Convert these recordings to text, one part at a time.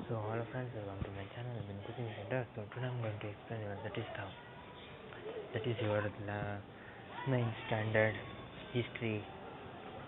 So hello friends, welcome to my channel. I've been cooking center. So today I'm going to explain you that is your 9th standard history,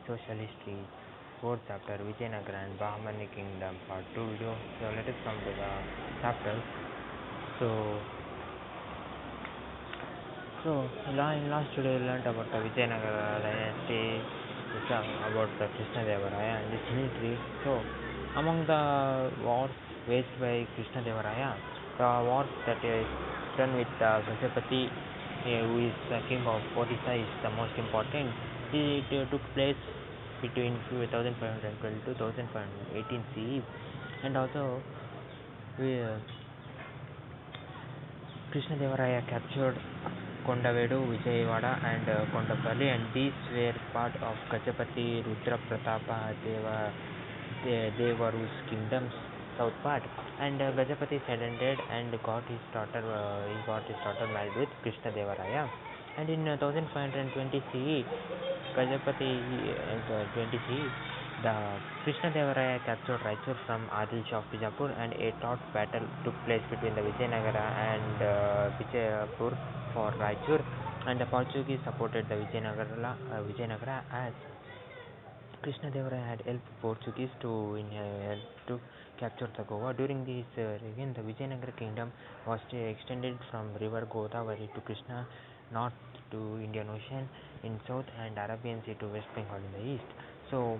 social history, 4th chapter Vijayanagara and Bahmani Kingdom part 2 video. So let us come to the chapters. So in last video we learned about the Vijayanagara dynasty, about the Krishnadeva Raya and his military. So among the wars waged by Krishnadeva, the wars that is done with Gajapati, who is the king of Odisha, is the most important. It took place between 1512 to 1518 CE, and also Krishnadeva captured Kondavedu, Vijayawada and Kondapalli, and these were part of Gajapati Rudra Pratapa Devaru's kingdom's south part, and Gajapati surrendered and got his daughter married with Krishnadeva. And in 1520 CE, the Krishnadeva captured Raichur from Adil Shah of Bijapur, and a tough battle took place between the Vijayanagara and Bijapur for Raichur, and the Portuguese supported the Vijayanagara as Krishnadeva had helped Portuguese to capture the Goa. During this reign, the Vijayanagara kingdom was extended from river Godavari to Krishna, north to Indian Ocean in south, and Arabian Sea to West Bengal in the east. So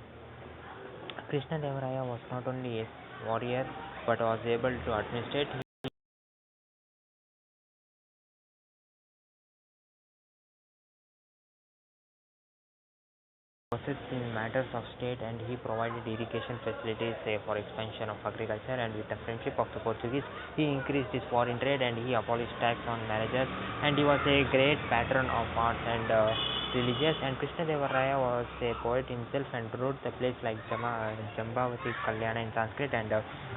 Krishnadeva was not only a warrior but was able to administrate in matters of state, and he provided irrigation facilities for expansion of agriculture, and with the friendship of the Portuguese he increased his foreign trade, and he abolished tax on marriages, and he was a great patron of arts and religious. And Krishnadeva was a poet himself and wrote the plays like Jambavati Kalyana in Sanskrit, and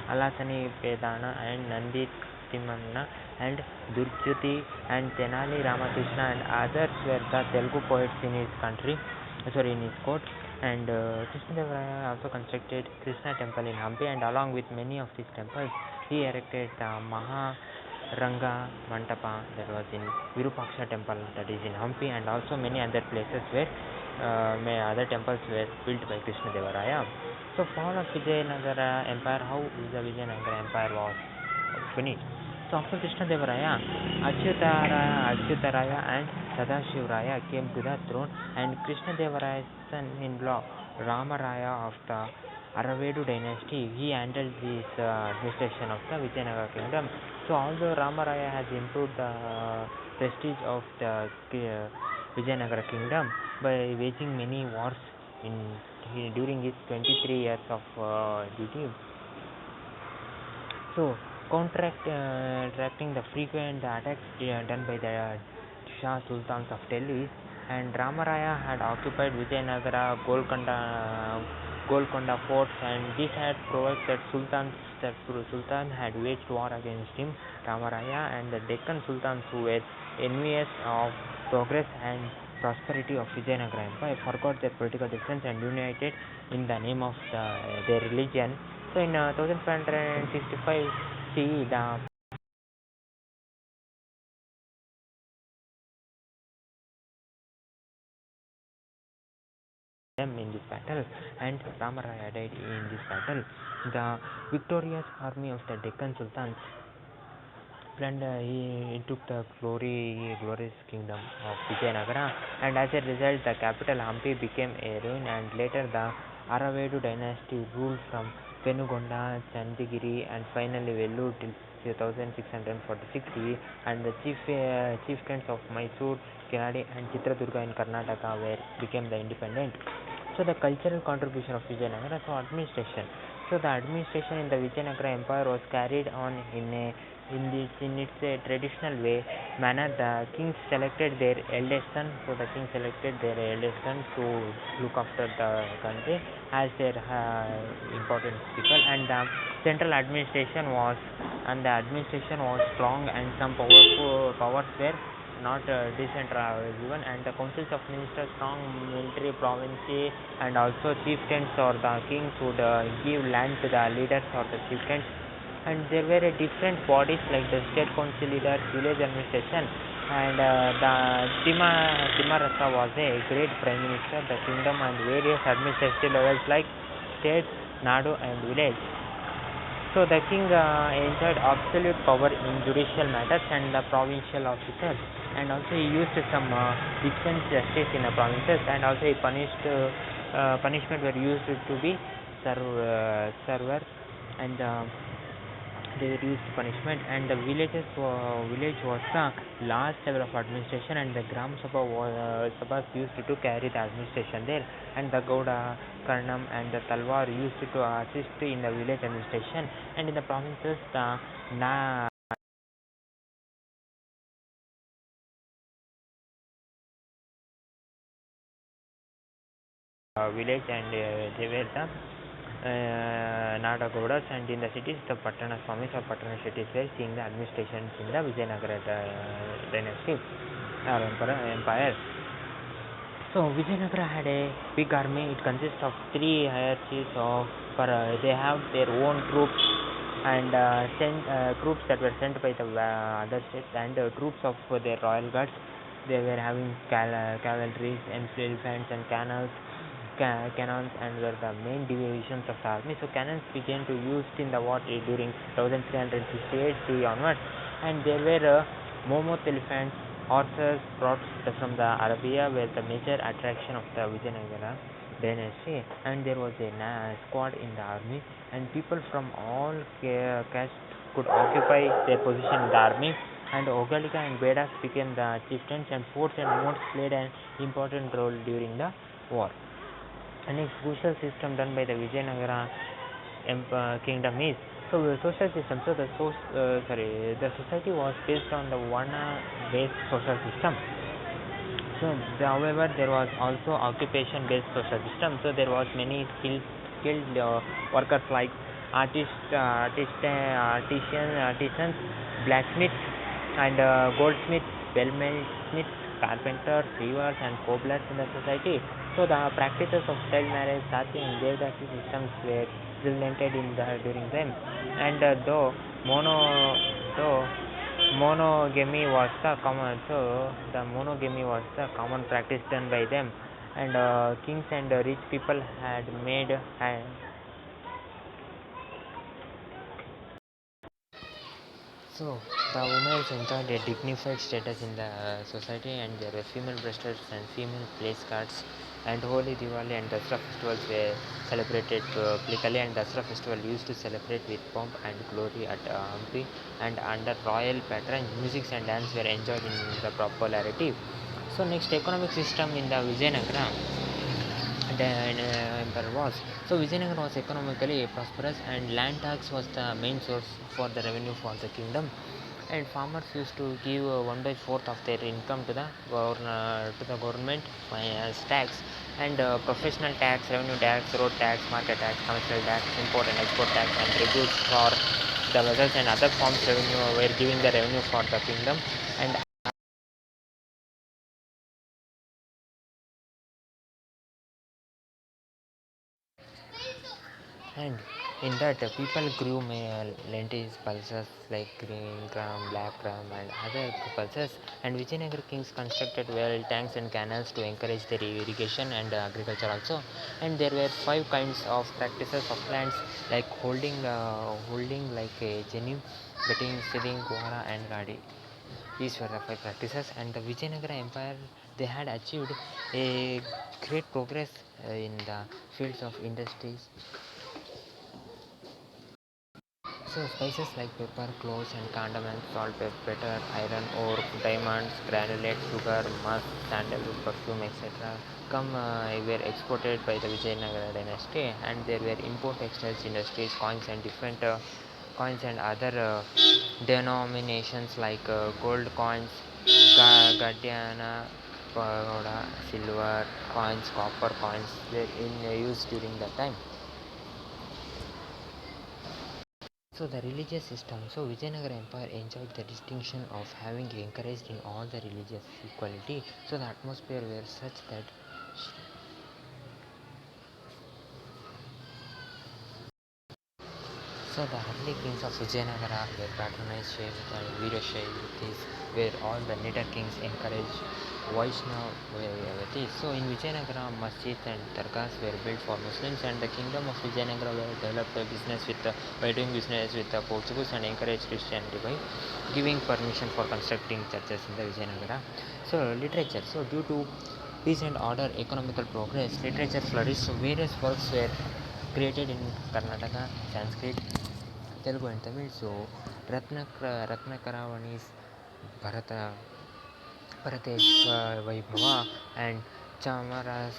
Alasani Vedana and Nandi Timanna and Durjyoti and Tenali Ramakrishna and others were the Telugu poets in his court. And Krishnadeva also constructed Krishna temple in Hampi, and along with many of these temples he erected the Maharanga Mantapa, that was in Virupaksha temple, that is in Hampi, and also many other places where other temples were built by Krishnadeva. So fall of Vijayanagara Empire, how the Vijayanagara Empire was finished. So after Krishnadeva, Achyutaraya and Sadashivaraya came to the throne, and Krishnadevaraya's son-in-law Ramaraya of the Aravedu dynasty, he handled this administration of the Vijayanagara kingdom. So although Ramaraya has improved the prestige of the Vijayanagara kingdom by waging many wars during his 23 years of duty, so counteracting the frequent attacks done by the Shah Sultans of Delhi, and Ramaraya had occupied Vijayanagara, Golconda forts, and this had proved that Sultan had waged war against him, Ramaraya, and the Deccan Sultans, who were envious of progress and prosperity of Vijayanagara Empire, forgot their political difference and united in the name of their religion. So in 1565 CE, in this battle, and Ramaraya died in this battle. The victorious army of the Deccan Sultans he took the glorious kingdom of Vijayanagara, and as a result the capital Hampi became a ruin, and later the Aravedu dynasty ruled from Penugonda, Chandigiri, and finally Vellore till 1646 CE, and the chieftains of Mysore, Kinadi and Chitradurga in Karnataka became the independent. So the cultural contribution of Vijayanagara, so administration. So the administration in the Vijayanagara Empire was carried on in its traditional manner. The kings selected their eldest son. So the king selected their eldest son to look after the country as their important people, and the central administration was strong, and some powers were not decentralized even, and the councils of ministers, strong military province, and also chieftains or the kings would give land to the leaders or the chieftains and there were different bodies like the state council leaders, village administration, and the Timarasa was a great prime minister, the kingdom and various administrative levels like state, nadu and village. So the king enjoyed absolute power in judicial matters and the provincial officers, and also he used some dispense justice in the provinces, and also he punishment were used to be servers, and they were used punishment, and the village was the last level of administration, and the Gram Sabhas used to carry the administration there, and the Gauda, Karnam and the Talwar used to assist in the village administration, and in the provinces the village, and they were the Nada and in the cities the Patana Swamis or Patana cities were seeing the administrations in the Vijayanagara dynasty or empire. So Vijayanagara had a big army. It consists of 3 hierarchies of they have their own troops, and troops that were sent by the other states, and troops of their royal guards. They were having cavalry, elephants and cannons, and were the main divisions of the army. So cannons began to used in the war during 1368 CE onwards, and there were mammoth elephants, horses brought from the Arabia were the major attraction of the Vijayanagara dynasty, and there was a squad in the army, and people from all castes could occupy their position in the army, and Ogalika and Bedas became the chieftains, and forts and moats played an important role during the war. And a social system done by the Vijayanagara kingdom is the social system. So the society was based on the Varna-based social system. So however, there was also occupation-based social system. So there was many skilled workers like artisans, blacksmiths, and goldsmiths, bellsmiths, carpenters, weavers, and cobblers in the society. So the practices of child marriage, sati, and devdasi systems were prevalent during them, and though monogamy was the common practice done by them, and kings and rich people had made. So the women enjoyed a dignified status in the society, and there were female breasters and female place cards, and Holi, Diwali and Dasra festivals were celebrated publicly, and Dasra festival used to celebrate with pomp and glory at Hampi, and under royal patronage, music and dance were enjoyed in the popularity. So next, economic system in the Vijayanagara empire was. So Vijayanagara was economically prosperous, and land tax was the main source for the revenue for the kingdom, and farmers used to give 1/4 of their income to the government as tax, and professional tax, revenue tax, road tax, market tax, commercial tax, import and export tax, and tributes for the vessels and other forms revenue were giving the revenue for the kingdom. And in that people grew lentils, pulses like green gram, black gram, and other pulses. And Vijayanagara kings constructed well tanks and canals to encourage their irrigation and agriculture also. And there were 5 kinds of practices of lands like holding like a genuine, betting, selling, guara, and gadi. These were the 5 practices, and the Vijayanagara Empire, they had achieved a great progress in the fields of industries. So spices like pepper, cloves, and cardamom, salt, pepper, iron ore, diamonds, granulate, sugar, musk, sandalwood, perfume, etc. Were exported by the Vijayanagara dynasty, and there were import textiles industries, coins and other denominations like gold coins, Gadiana, pagoda, silver coins, copper coins were in use during that time. So the religious system. So Vijayanagara Empire enjoyed the distinction of having encouraged in all the religious equality. So the atmosphere were such that So the early kings of Vijayanagara were patronized and Veerashaivatis, where all the later kings encouraged Vaishnavatis. So in Vijayanagara, masjids and dargahs were built for Muslims, and the kingdom of Vijayanagara were developed a business with by doing business with the Portuguese and encouraged Christianity by giving permission for constructing churches in the Vijayanagara. So literature. So due to peace and order, economical progress, literature flourished. So various works were created in Karnataka, Sanskrit, Telugu and Tamil. So Ratnakaravani's Bharateshwar Vaibhava and Chamara's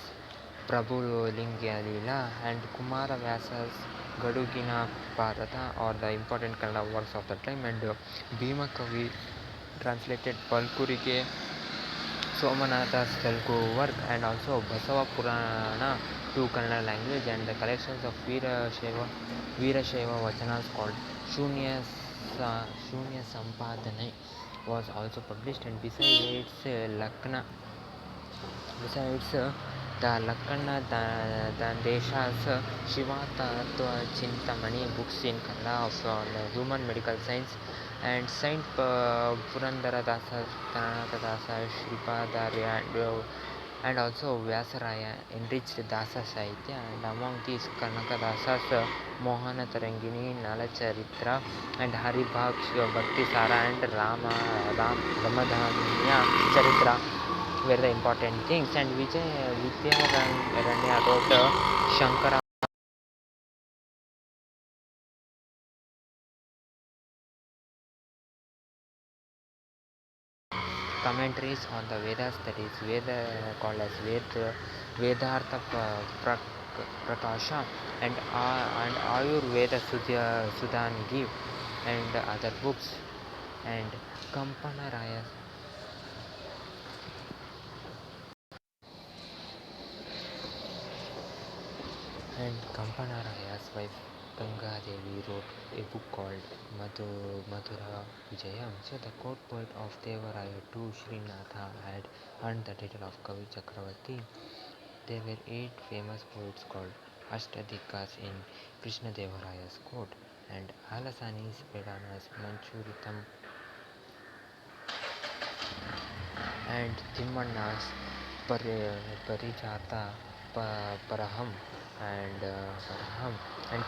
Prabhu Lila and Kumara Vyasa's Gadugina Bharata are the important Kannada works of the time, and Bhima Kavi translated Palkurike Somanatha's Telugu work and also Basava Purana to Kannada language, and the collections of Veerashaiva Vachanas called Shunya Sampadane was also published, and besides the Lakana Dandesha's Shiva Tattva Chintamani books in Kannada of human medical science, and Saint Purandara Dasa, Kanaka Dasa, Shripadarya, and also Vyasaraya enriched Dasa Sahitya, and among these Kanaka Dasa's Mohana Tarangini, Nala Charitra, and Hari Bhakti Sara and Ramadhanya Charitra were the important things, and Vidyaranya wrote Shankara commentaries on the Vedas, that is Veda called as Vedartha Prakasha, and Ayurveda Sudhanidhi and other books, and Kampanaraya Kampanaraya's wife Ganga Devi wrote a book called Madhura Vijayam. So the court poet of Devaraya II, Srinatha, had earned the title of Kavi Chakravarti. There were 8 famous poets called Ashtadikas in Krishnadevaraya's court, and Alasani's Vedana's Manchuritam and Timmanna's Parijata Paraham and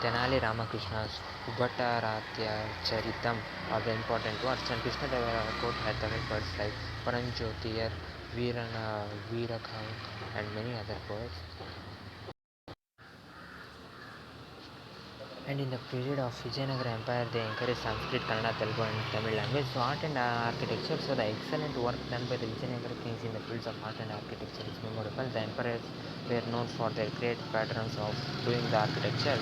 Tenali Ramakrishna's Ubhataratya Charitam are the important works, and Krishnadevara court had Tamil poets like Paranjyotiyar, Veerakhav and many other poets. And in the period of Vijayanagara Empire, they encouraged Sanskrit, Kannada, Telugu and Tamil language. So art and architecture. So the excellent work done by the Vijayanagara kings in the fields of art and architecture is memorable. The emperors were known for their great patterns of doing the architecture.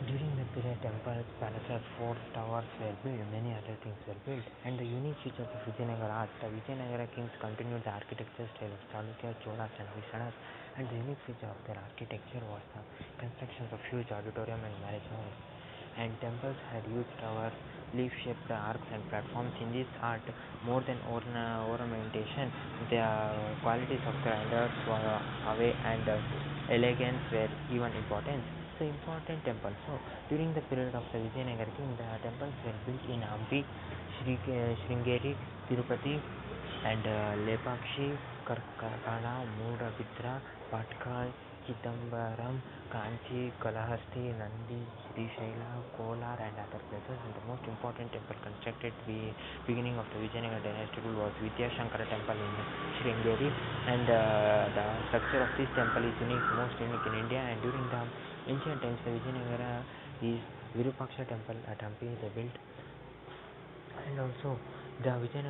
During the period, temples, palaces, forts, towers were built, many other things were built. And the unique features of Vijayanagara art, the Vijayanagara kings continued the architecture style of Chalukya, Cholas and Hoysalas, and the unique feature of their architecture was the constructions of huge auditorium and marriage halls. And temples had huge towers, leaf-shaped arcs and platforms. In this art, more than ornamentation, the qualities of grandeur were away, and elegance were even important. So important temples. So during the period of the Vijayanagara king, the temples were built in Hampi, Sringeri, Tirupati, and Lepakshi, Karkala, Mudabidra, Patkal, Chidambaram, Kanchi, Kalahasti, Nandi, Srishaila, Kolar and other places. And the most important temple constructed beginning of the Vijayanagara dynasty was Vidya Shankara temple in Sringeri, and the structure of this temple is most unique in India. And during the ancient times, the Vijayanagara is Virupaksha temple at Hampi they built, and also the Vijaya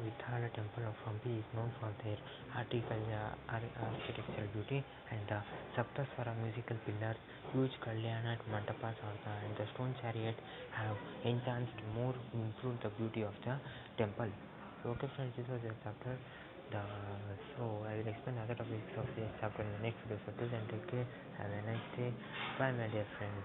Vithala temple of Hampi is known for their architectural beauty, and the Saptaswara musical pillars, huge Kalyanat mandapas and the stone chariot have enhanced improved the beauty of the temple. So okay friends, this was the chapter. So I will explain other topics of this chapter in the next video. So till then, take care, have a nice day, bye my dear friends.